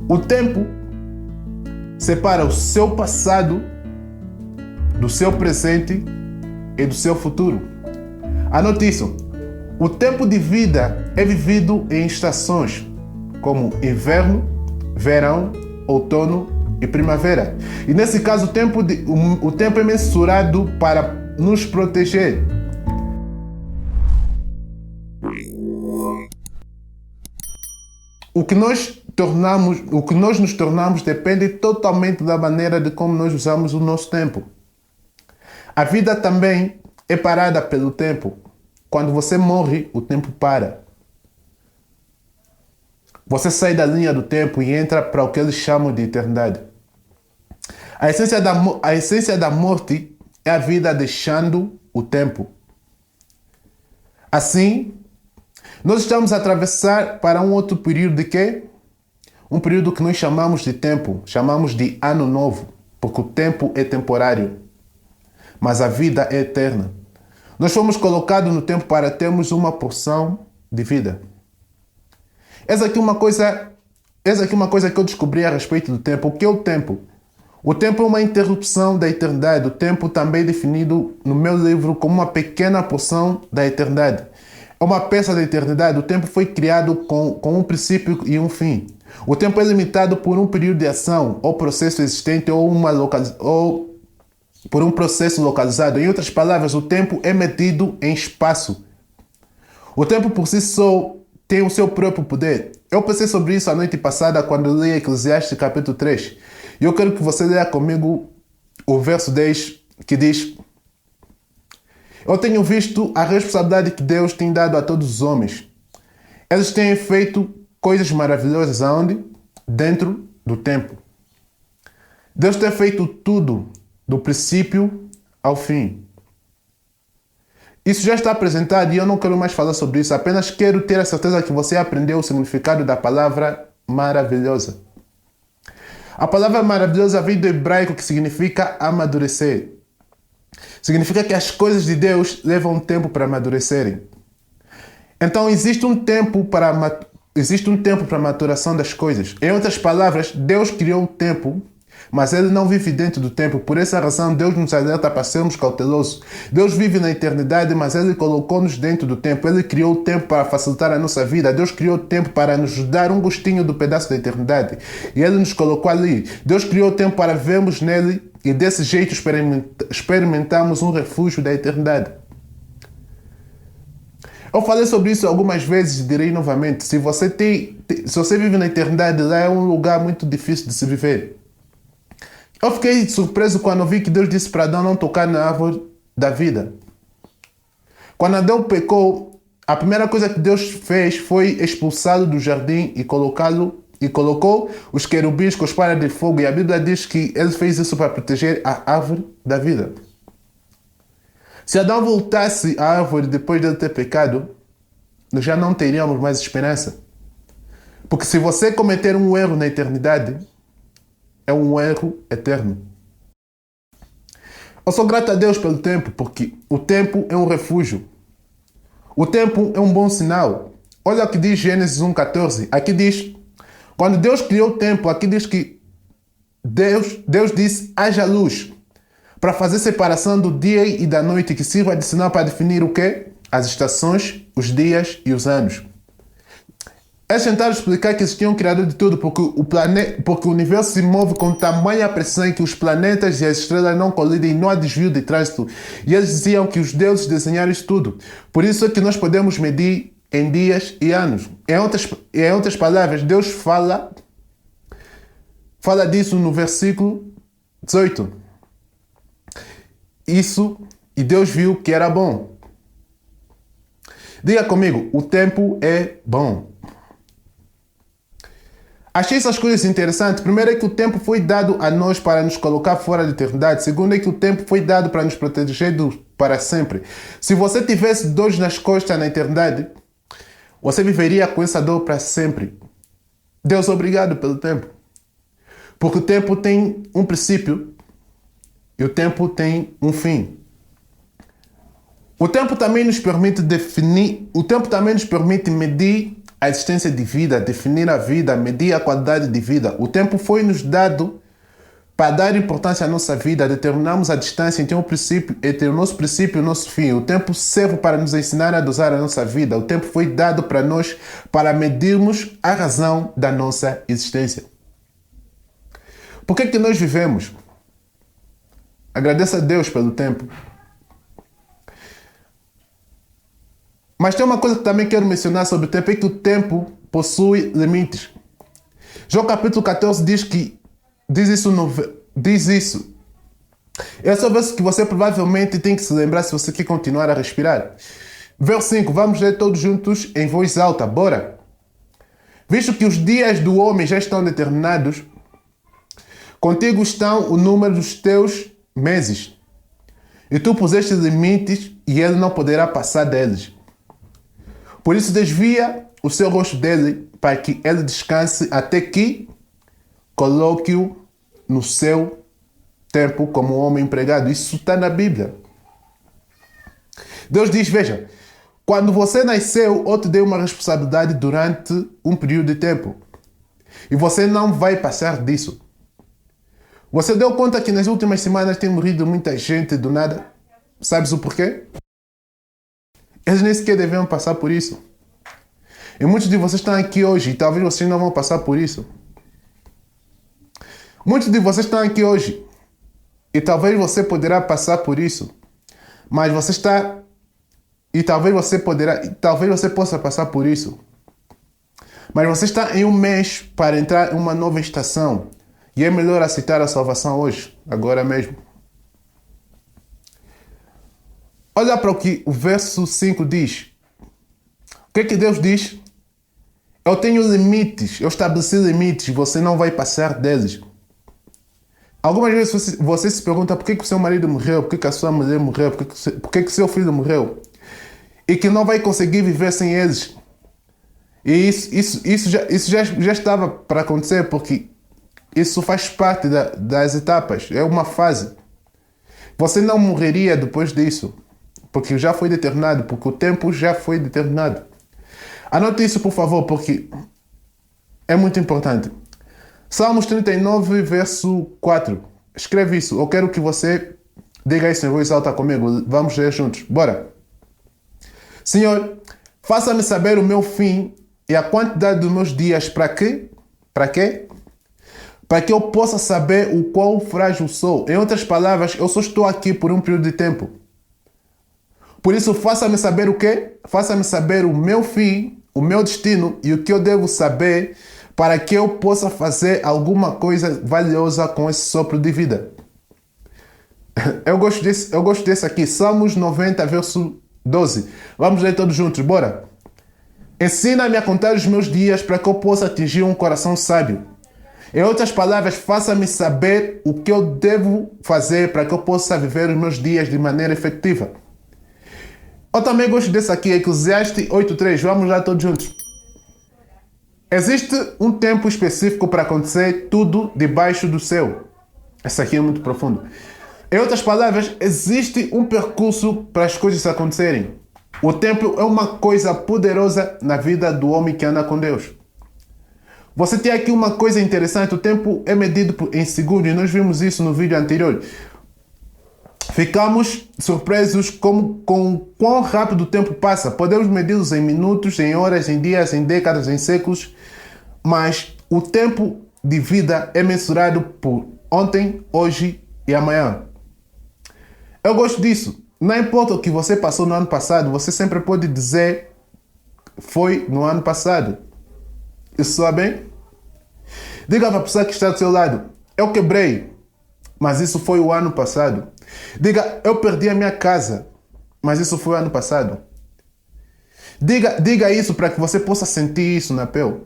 O tempo separa o seu passado do seu presente e do seu futuro. Anote isso. O tempo de vida é vivido em estações, como inverno, verão, outono e primavera. E nesse caso, o tempo é mensurado para nos proteger. O que nós nos tornamos depende totalmente da maneira de como nós usamos o nosso tempo. A vida também é parada pelo tempo. Quando você morre, o tempo para. Você sai da linha do tempo e entra para o que eles chamam de eternidade. A essência da morte é a vida deixando o tempo. Assim, nós estamos a atravessar para um outro período de quê? Um período que nós chamamos de tempo, chamamos de ano novo, porque o tempo é temporário, mas a vida é eterna. Nós fomos colocados no tempo para termos uma porção de vida. Eis aqui uma coisa que eu descobri a respeito do tempo. O que é o tempo? O tempo é uma interrupção da eternidade. O tempo também é definido no meu livro como uma pequena porção da eternidade. É uma peça da eternidade. O tempo foi criado com um princípio e um fim. O tempo é limitado por um período de ação, ou processo existente, ou por um processo localizado. Em outras palavras, o tempo é medido em espaço. O tempo por si só tem o seu próprio poder. Eu pensei sobre isso a noite passada quando li Eclesiastes capítulo 3. E eu quero que você leia comigo o verso 10 que diz: eu tenho visto a responsabilidade que Deus tem dado a todos os homens. Eles têm feito coisas maravilhosas aonde? Dentro do tempo. Deus tem feito tudo do princípio ao fim. Isso já está apresentado e eu não quero mais falar sobre isso. Apenas quero ter a certeza que você aprendeu o significado da palavra maravilhosa. A palavra maravilhosa vem do hebraico que significa amadurecer. Significa que as coisas de Deus levam tempo para amadurecerem. Então existe um tempo para a maturação das coisas. Em outras palavras, Deus criou o tempo, mas Ele não vive dentro do tempo. Por essa razão, Deus nos alerta para sermos cautelosos. Deus vive na eternidade, mas Ele colocou-nos dentro do tempo. Ele criou o tempo para facilitar a nossa vida. Deus criou o tempo para nos dar um gostinho do pedaço da eternidade. E Ele nos colocou ali. Deus criou o tempo para vermos nele e desse jeito experimentamos um refúgio da eternidade. Eu falei sobre isso algumas vezes e direi novamente. Se você vive na eternidade, lá é um lugar muito difícil de se viver. Eu fiquei surpreso quando vi que Deus disse para Adão não tocar na árvore da vida. Quando Adão pecou, a primeira coisa que Deus fez foi expulsá-lo do jardim e colocou os querubins com espada de fogo. E a Bíblia diz que ele fez isso para proteger a árvore da vida. Se Adão voltasse à árvore depois de ele ter pecado, nós já não teríamos mais esperança. Porque se você cometer um erro na eternidade, é um erro eterno. Eu sou grato a Deus pelo tempo, porque o tempo é um refúgio. O tempo é um bom sinal. Olha o que diz Gênesis 1,14. Aqui diz, quando Deus criou o tempo, aqui diz que Deus disse, haja luz, para fazer separação do dia e da noite, que sirva de sinal para definir o quê? As estações, os dias e os anos. Eles tentaram explicar que existia um criador de tudo, porque o universo se move com tamanha pressão que os planetas e as estrelas não colidem, não há desvio de trânsito. E eles diziam que os deuses desenharam isso tudo. Por isso é que nós podemos medir em dias e anos. Em outras palavras, Deus fala disso no versículo 18. E Deus viu que era bom. Diga comigo, o tempo é bom. Achei essas coisas interessantes. Primeiro é que o tempo foi dado a nós para nos colocar fora da eternidade. Segundo é que o tempo foi dado para nos proteger para sempre. Se você tivesse dores nas costas na eternidade, você viveria com essa dor para sempre. Deus, obrigado pelo tempo. Porque o tempo tem um princípio e o tempo tem um fim. O tempo também nos permite medir a existência de vida, definir a vida, medir a qualidade de vida. O tempo foi nos dado para dar importância à nossa vida, determinamos a distância entre o nosso princípio e o nosso fim. O tempo serve para nos ensinar a dosar a nossa vida. O tempo foi dado para nós para medirmos a razão da nossa existência. Por que é que nós vivemos? Agradeça a Deus pelo tempo. Mas tem uma coisa que também quero mencionar sobre o tempo, é que o tempo possui limites. João capítulo 14 diz isso. Esse é o verso que você provavelmente tem que se lembrar se você quer continuar a respirar. Verso 5, vamos ler todos juntos em voz alta, bora! Visto que os dias do homem já estão determinados, contigo estão o número dos teus meses. E tu puseste limites e ele não poderá passar deles. Por isso desvia o seu rosto dele para que ele descanse até que coloque-o no seu tempo como homem empregado. Isso está na Bíblia. Deus diz, veja, quando você nasceu, eu te dei uma responsabilidade durante um período de tempo. E você não vai passar disso. Você deu conta que nas últimas semanas tem morrido muita gente do nada? Sabes o porquê? Eles nem sequer deviam passar por isso. E muitos de vocês estão aqui hoje e talvez vocês não vão passar por isso. Muitos de vocês estão aqui hoje e talvez você poderá passar por isso. Mas você está... E talvez você possa passar por isso. Mas você está em um mês para entrar em uma nova estação. E é melhor aceitar a salvação hoje, agora mesmo. Olha para o que o verso 5 diz. O que é que Deus diz? Eu tenho limites, eu estabeleci limites, você não vai passar deles. Algumas vezes você se pergunta por que o seu marido morreu, por que a sua mulher morreu, por que o seu filho morreu. E que não vai conseguir viver sem eles. E isso já estava para acontecer, porque isso faz parte das etapas, é uma fase. Você não morreria depois disso. Porque já foi determinado, porque o tempo já foi determinado. Anote isso, por favor, porque é muito importante. Salmos 39, verso 4. Escreve isso. Eu quero que você diga isso em voz alta comigo. Vamos ler juntos. Bora. Senhor, faça-me saber o meu fim e a quantidade dos meus dias. Para quê? Para quê? Para que eu possa saber o quão frágil sou. Em outras palavras, eu só estou aqui por um período de tempo. Por isso, faça-me saber o quê? Faça-me saber o meu fim, o meu destino e o que eu devo saber para que eu possa fazer alguma coisa valiosa com esse sopro de vida. Eu gosto desse aqui. Salmos 90, verso 12. Vamos ler todos juntos, bora. Ensina-me a contar os meus dias para que eu possa atingir um coração sábio. Em outras palavras, faça-me saber o que eu devo fazer para que eu possa viver os meus dias de maneira efetiva. Eu também gosto desse aqui, Eclesiastes 8.3. Vamos lá todos juntos. Existe um tempo específico para acontecer tudo debaixo do céu. Essa aqui é muito profundo. Em outras palavras, existe um percurso para as coisas acontecerem. O tempo é uma coisa poderosa na vida do homem que anda com Deus. Você tem aqui uma coisa interessante. O tempo é medido em segundos. Nós vimos isso no vídeo anterior. Ficamos surpresos com quão rápido o tempo passa. Podemos medi-los em minutos, em horas, em dias, em décadas, em séculos. Mas o tempo de vida é mensurado por ontem, hoje e amanhã. Eu gosto disso. Não importa o que você passou no ano passado, você sempre pode dizer foi no ano passado. Isso soa bem? Diga para a pessoa que está do seu lado, eu quebrei, mas isso foi o ano passado. Diga, eu perdi a minha casa, mas isso foi o ano passado. Diga isso para que você possa sentir isso na pele.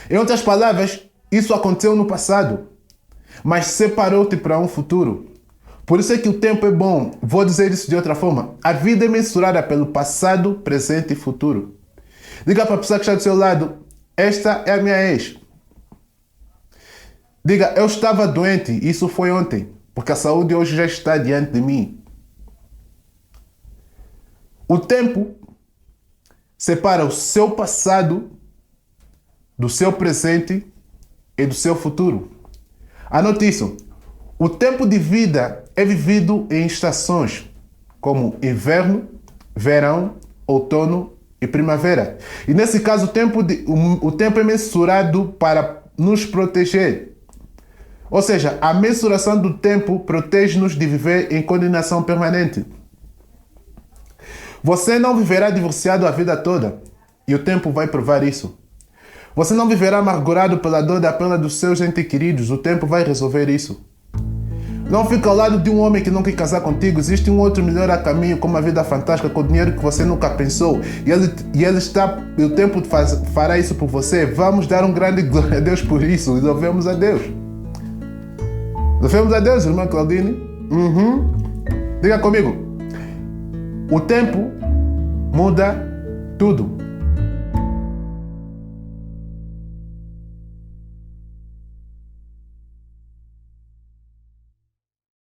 Em outras palavras, isso aconteceu no passado, mas separou-te para um futuro. Por isso é que o tempo é bom. Vou dizer isso de outra forma. A vida é mensurada pelo passado, presente e futuro. Diga para a pessoa que está do seu lado, esta é a minha ex. Diga, eu estava doente, isso foi ontem, porque a saúde hoje já está diante de mim. O tempo separa o seu passado do seu presente e do seu futuro. Anote isso. O tempo de vida é vivido em estações, como inverno, verão, outono e primavera. E nesse caso, o tempo é mensurado para nos proteger. Ou seja, a mensuração do tempo protege-nos de viver em condenação permanente. Você não viverá divorciado a vida toda, e o tempo vai provar isso. Você não viverá amargurado pela dor da perda dos seus entes queridos, o tempo vai resolver isso. Não fica ao lado de um homem que não quer casar contigo, existe um outro melhor a caminho com uma vida fantástica, com dinheiro que você nunca pensou, e o tempo fará isso por você. Vamos dar um grande glória a Deus por isso, e louvemos a Deus. Louvemos a Deus, irmã Claudine. Diga comigo. O tempo muda tudo.